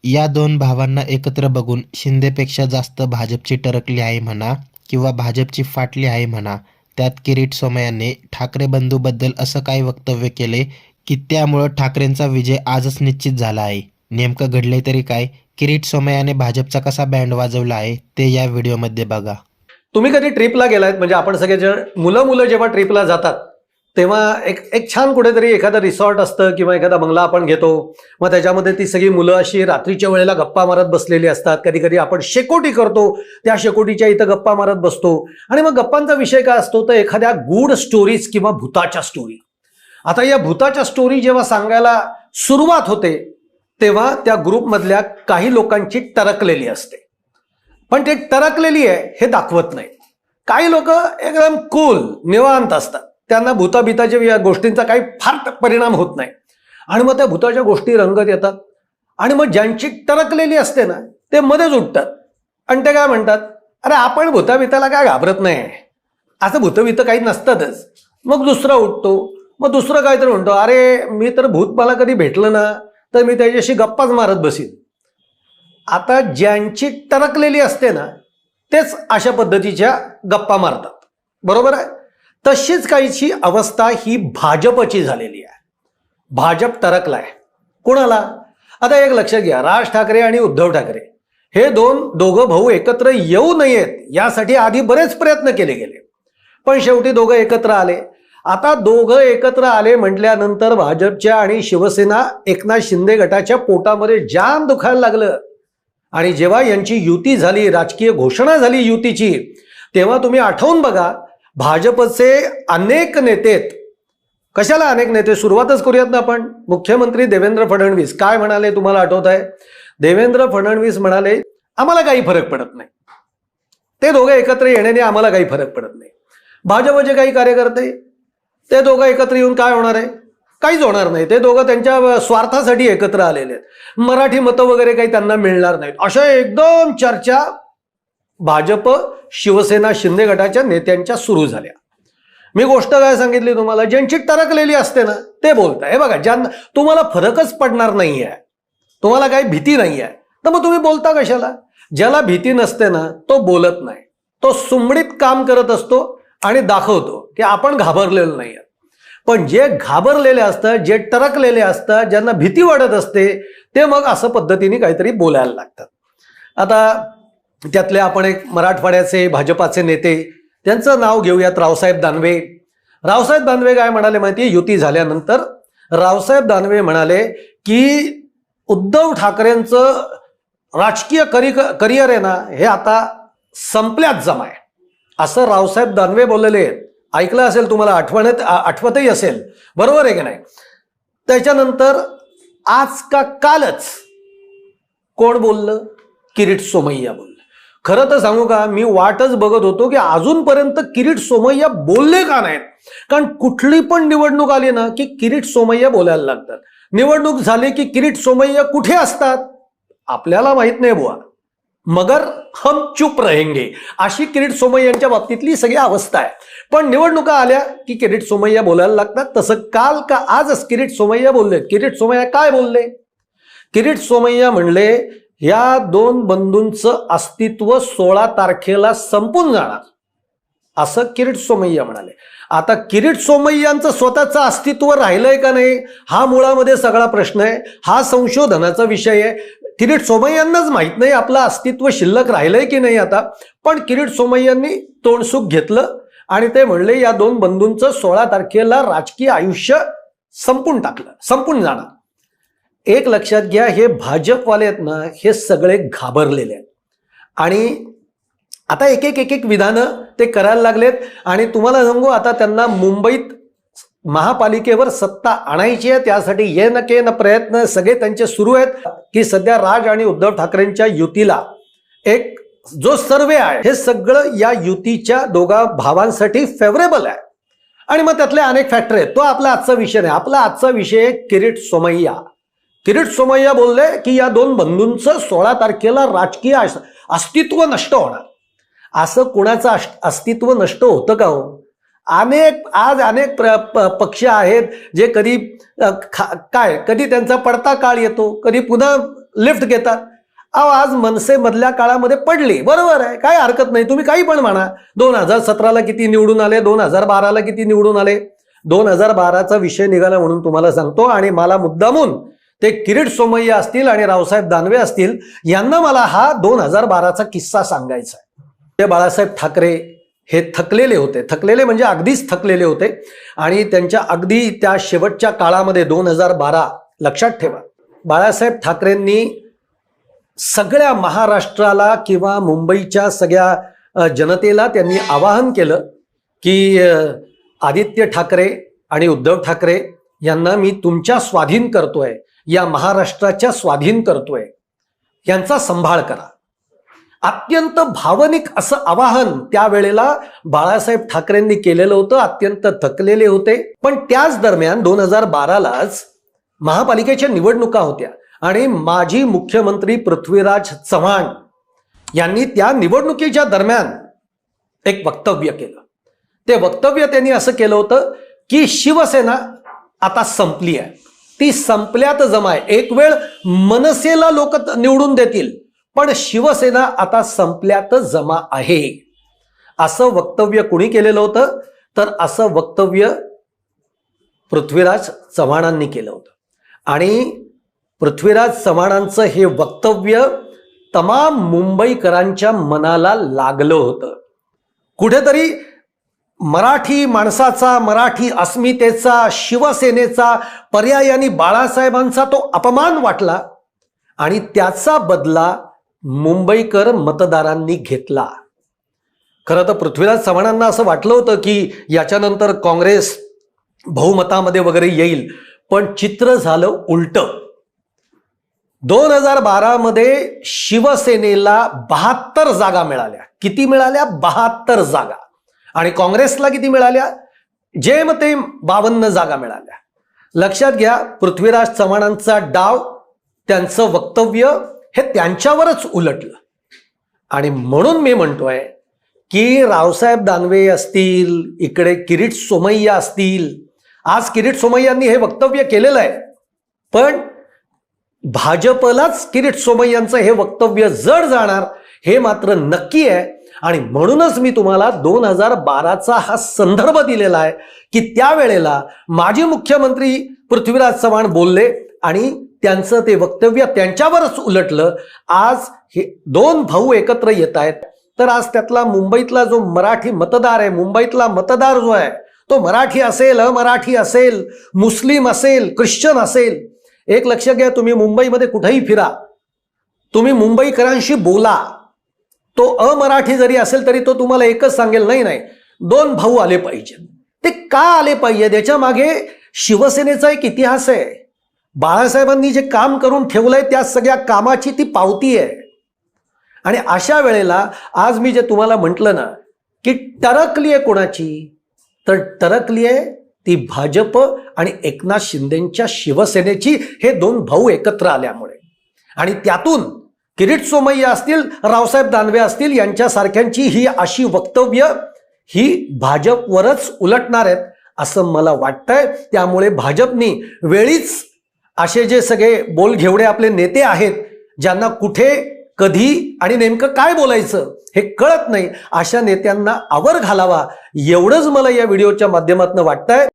या दोन भावांना एकत्र बघून शिंदेपेक्षा जास्त भाजपची टरकली आहे म्हणा किंवा भाजपची फाटली आहे म्हणा. त्यात किरीट सोमय्यांनी ठाकरे बंधूबद्दल असं काही वक्तव्य केले की त्यामुळं ठाकरेंचा विजय आजच निश्चित झाला आहे. नेमकं घडलंय तरी काय? किरीट सोमय्याने भाजपचा कसा बँड वाजवला आहे ते या व्हिडिओमध्ये बघा. तुम्ही कधी ट्रिपला गेलात? म्हणजे आपण सगळे मुलं जेव्हा ट्रिपला जातात तेव्हा एक छान कुठेतरी एखादं रिसॉर्ट असतं किंवा एखादा बंगला आपण घेतो. मग त्याच्यामध्ये ती सगळी मुलं अशी रात्रीच्या वेळेला गप्पा मारत बसलेली असतात. कधी कधी आपण शेकोटी करतो, त्या शेकोटीच्या इथं गप्पा मारत बसतो. आणि मग गप्पांचा विषय काय असतो तर एखाद्या गूढ स्टोरीज किंवा भूताच्या स्टोरी. आता या भूताच्या स्टोरी जेव्हा सांगायला सुरुवात होते तेव्हा त्या ग्रुपमधल्या काही लोकांची टरकलेली असते. पण ते टरकलेली आहे हे दाखवत नाही. काही लोक एकदम कूल निवांत असतात, त्यांना भूताबिताच्या गोष्टींचा काही फार परिणाम होत नाही. आणि मग त्या भूताच्या गोष्टी रंगत येतात. आणि मग ज्यांची टरकलेली असते ना ते मध्येच उठतात आणि ते काय म्हणतात, अरे आपण भूताबिताला काय घाबरत नाही, असं भूतबित काही नसतातच. मग दुसरा उठतो, मग दुसरं काहीतरी म्हणतो, अरे मी तर भूत मला कधी भेटलं ना तर मी त्याच्याशी गप्पाच मारत बसीन. आता ज्यांची टरकलेली असते ना तेच अशा पद्धतीच्या गप्पा मारतात, बरोबर आहे. तशीच काहीची अवस्था ही भाजपची झालेली आहे. भाजप टरकलाय. कोणाला? आता एक लक्षात घ्या, राज ठाकरे आणि उद्धव ठाकरे हे दोघं भाऊ एकत्र येऊ नयेत यासाठी आधी बरेच प्रयत्न केले गेले, पण शेवटी दोघं एकत्र आले. आता दोघं एकत्र आले म्हटल्यानंतर भाजपच्या आणि शिवसेना एकनाथ शिंदे गटाच्या पोटामध्ये जाम दुखायला लागलं. आणि जेव्हा यांची युती झाली, राजकीय घोषणा झाली युतीची, तेव्हा तुम्ही आठवून बघा भाजपचे अनेक नेते, कशाला अनेक नेते, सुरुवातच करूयात ना आपण. मुख्यमंत्री देवेंद्र फडणवीस काय म्हणाले तुम्हाला आठवत आहे? देवेंद्र फडणवीस म्हणाले आम्हाला काही फरक पडत नाही, ते दोघं एकत्र येण्याने आम्हाला काही फरक पडत नाही. भाजपचे काही कार्यकर्ते ते दोघं एकत्र येऊन काय होणार आहे? काहीच होणार नाही. ते दोघं त्यांच्या स्वार्थासाठी एकत्र आलेले आहेत. मराठी मतं वगैरे काही त्यांना मिळणार नाहीत, अशा एकदम चर्चा भाजप शिवसेना शिंदे गटाच्या नेत्यांच्या सुरू झाल्या. मी गोष्ट काय सांगितली तुम्हाला, ज्यांची टरकलेली असते ना ते बोलताय. हे बघा, ज्यांना तुम्हाला फरकच पडणार नाहीये, तुम्हाला काही भीती नाहीये, तर मग तुम्ही बोलता कशाला? ज्याला भीती नसते ना तो बोलत नाही, तो सुमडीत काम करत असतो आणि दाखवतो की आपण घाबरलेलो नाही. पण जे घाबरलेले असतात, जे टरकलेले असतात, ज्यांना भीती वाटत असते ते मग असं पद्धतीने काहीतरी बोलायला लागतात. आता त्यातले आपण एक मराठवाड्याचे भाजपाचे नेते, त्यांचं नाव घेऊयात, रावसाहेब दानवे. रावसाहेब दानवे काय म्हणाले माहिती? युती झाल्यानंतर रावसाहेब दानवे म्हणाले की उद्धव ठाकरेंचं राजकीय करिअर आहे ना हे आता संपल्यात जमाय, असं रावसाहेब दानवे बोललेले आहेत. ऐकलं असेल तुम्हाला, आठवतही असेल, बरोबर आहे की नाही? त्याच्यानंतर आज का कालच कोण बोललं? किरीट सोमय्या बोललं. खरं तर सांगू का, मी वाटच बघत होतो की अजूनपर्यंत किरीट सोमय्या बोलले का नाहीत. कारण कुठली पण निवडणूक आली ना की किरीट सोमय्या बोलायला लागतात. निवडणूक झाली की किरीट सोमय्या कुठे असतात आपल्याला माहित नाही बुवा, मगर हम चुप रहेंगे, अशी किरीट सोमय्यांच्या बाबतीतली सगळी अवस्था आहे. पण निवडणुका आल्या की किरीट सोमय्या बोलायला लागतात. तसं काल का आजच किरीट सोमय्या बोलले. किरीट सोमय्या काय बोलले? किरीट सोमय्या म्हणले या दोन बंधूंचं अस्तित्व 16 तारखेला संपून जाणार, असं किरीट सोमय्या म्हणाले. आता किरीट सोमय्यांचं स्वतःचं अस्तित्व राहिलंय का नाही हा मुळामध्ये सगळा प्रश्न आहे. हा संशोधनाचा विषय आहे. किरीट सोमय्यांनाच माहित नाही आपलं अस्तित्व शिल्लक राहिलंय की नाही आता. पण किरीट सोमय्यांनी तोंडसुख घेतलं आणि ते म्हणले या दोन बंधूंचं 16 तारखेला राजकीय आयुष्य संपून जाणार. एक लक्षात घ्या, हे भाजपवाले आहेत ना हे सगळे घाबरलेले आहेत आणि आता एक एक विधानं ते करायला लागलेत. आणि तुम्हाला सांगू, आता त्यांना मुंबईत महापालिकेवर सत्ता आणायची आहे, त्यासाठी ये न के न प्रयत्न सगळे त्यांचे सुरू आहेत. की सध्या राज आणि उद्धव ठाकरेंच्या युतीला एक जो सर्वे आहे हे सगळं या युतीच्या दोघा भावांसाठी फेवरेबल आहे. आणि मग त्यातले अनेक फॅक्टर आहेत. तो आपला आजचा विषय नाही. आपला आजचा विषय किरीट सोमय्या. किरीट सोमय्या बोलले की या दोन बंधूंचं 16 तारखेला राजकीय अस्तित्व नष्ट होणार. असं कोणाचं अस्तित्व नष्ट होतं का हो? अनेक पक्ष आहेत जे कधी त्यांचा पडता काळ येतो, कधी पुन्हा लिफ्ट घेतात. अहो, आज मनसे मधल्या काळामध्ये पडली, बरोबर आहे, काय हरकत नाही, तुम्ही काही पण म्हणा. 2017ला किती निवडून आले, 2012ला किती निवडून आले. 2012चा विषय निघाला म्हणून तुम्हाला सांगतो. आणि मला मुद्दामून ते किरीट सोमय्या असतील आणि रावसाहेब दानवे असतील यांना मला हा 2012चा किस्सा सांगायचा आहे. ते बाळासाहेब ठाकरे हे थकलेले होते, थकलेले म्हणजे अगदीच थकलेले होते. आणि त्यांच्या अगदी त्या शेवटच्या काळामध्ये 2012 लक्षात ठेवा, बाळासाहेब ठाकरेंनी सगळ्या महाराष्ट्राला किंवा मुंबईच्या सगळ्या जनतेला त्यांनी आवाहन केलं की आदित्य ठाकरे आणि उद्धव ठाकरे यांना मी तुमच्या स्वाधीन करतोय, या महाराष्ट्राच्या स्वाधीन करतोय, यांचा सांभाळ करा. अत्यंत भावनिक असं आवाहन त्यावेळेला बाळासाहेब ठाकरेंनी केलेलं होतं. अत्यंत थकलेले होते. पण त्याच दरम्यान 2012लाच महापालिकेच्या निवडणुका होत्या आणि माजी मुख्यमंत्री पृथ्वीराज चव्हाण यांनी त्या निवडणुकीच्या दरम्यान एक वक्तव्य केलं. ते वक्तव्य त्यांनी असं केलं होतं की शिवसेना आता संपली आहे, ती संपल्यात जमाय. एक वेळ मनसेला लोक निवडून देतील, पण शिवसेना आता संपल्यात जमा आहे, असं वक्तव्य कोणी केलेलं होतं? तर असं वक्तव्य पृथ्वीराज चव्हाणांनी केलं होतं. आणि पृथ्वीराज चव्हाणांचं हे वक्तव्य तमाम मुंबईकरांच्या मनाला लागलं होतं. कुठेतरी मराठी माणसाचा, मराठी अस्मितेचा, शिवसेनेचा, पर्यायाने बाळासाहेबांचा तो अपमान वाटला आणि त्याचा बदला मुंबईकर मतदारांनी घेतला. खरं तर पृथ्वीराज चव्हाणांना असं वाटलं होतं की याच्यानंतर काँग्रेस बहुमतामध्ये वगैरे येईल, पण चित्र झालं उलटं. 2012 मध्ये शिवसेनेला 72 जागा मिळाल्या. किती मिळाल्या? 72 जागा. आणि काँग्रेसला किती मिळाल्या? जेमतेम 52 जागा मिळाल्या. लक्षात घ्या, पृथ्वीराज चव्हाणांचा डाव, त्यांचं वक्तव्य हे त्यांच्यावरच उलटलं. आणि म्हणून मी म्हणतोय की रावसाहेब दानवे असतील, इकडे किरीट सोमय्या असतील. आज किरीट सोमय्यांनी हे वक्तव्य केलेलं आहे, पण भाजपलाच किरीट सोमय्यांचं हे वक्तव्य जड जाणार हे मात्र नक्की आहे. आणि म्हणूनच मी तुम्हाला 2012चा हा संदर्भ दिलेला आहे की त्यावेळेला माजी मुख्यमंत्री पृथ्वीराज चव्हाण बोलले आणि त्यांचं ते वक्तव्य त्यांच्यावरच उलटलं. आज हे दोन भाऊ एकत्र येत आहेत, तर आज त्यातला मुंबईतला जो मराठी मतदार आहे, मुंबईतला मतदार जो आहे तो मराठी असेल, अमराठी असेल, मुस्लिम असेल, ख्रिश्चन असेल, एक लक्ष घ्या, तुम्ही मुंबईमध्ये कुठेही फिरा, तुम्ही मुंबईकरांशी बोला, तो अमराठी जरी असेल तरी तो तुम्हाला एकच सांगेल, नाही नाही, दोन भाऊ आले पाहिजे. ते का आले पाहिजे? त्याच्या मागे शिवसेनेचा एक इतिहास आहे. बाळासाहेबांनी जे काम करून ठेवलंय त्या सगळ्या कामाची ती पावती आहे. आणि अशा वेळेला आज मी जे तुम्हाला म्हटलं ना की टरकली आहे कोणाची, तर टरकली आहे ती भाजप आणि एकनाथ शिंदेच्या शिवसेनेची, हे दोन भाऊ एकत्र आल्यामुळे. आणि त्यातून किरीट सोमय्या असतील, रावसाहेब दानवे असतील, यांच्यासारख्यांची ही अशी वक्तव्य ही भाजपवरच उलटणार आहेत असं मला वाटतंय. त्यामुळे भाजपनी वेळीच असे जे सगळे बोलघेवडे आपले नेते आहेत, ज्यांना कुठे, कधी आणि नेमकं काय बोलायचं हे कळत नाही, अशा नेत्यांना आवर घालावा, एवढंच मला या व्हिडिओच्या माध्यमातून वाटतंय.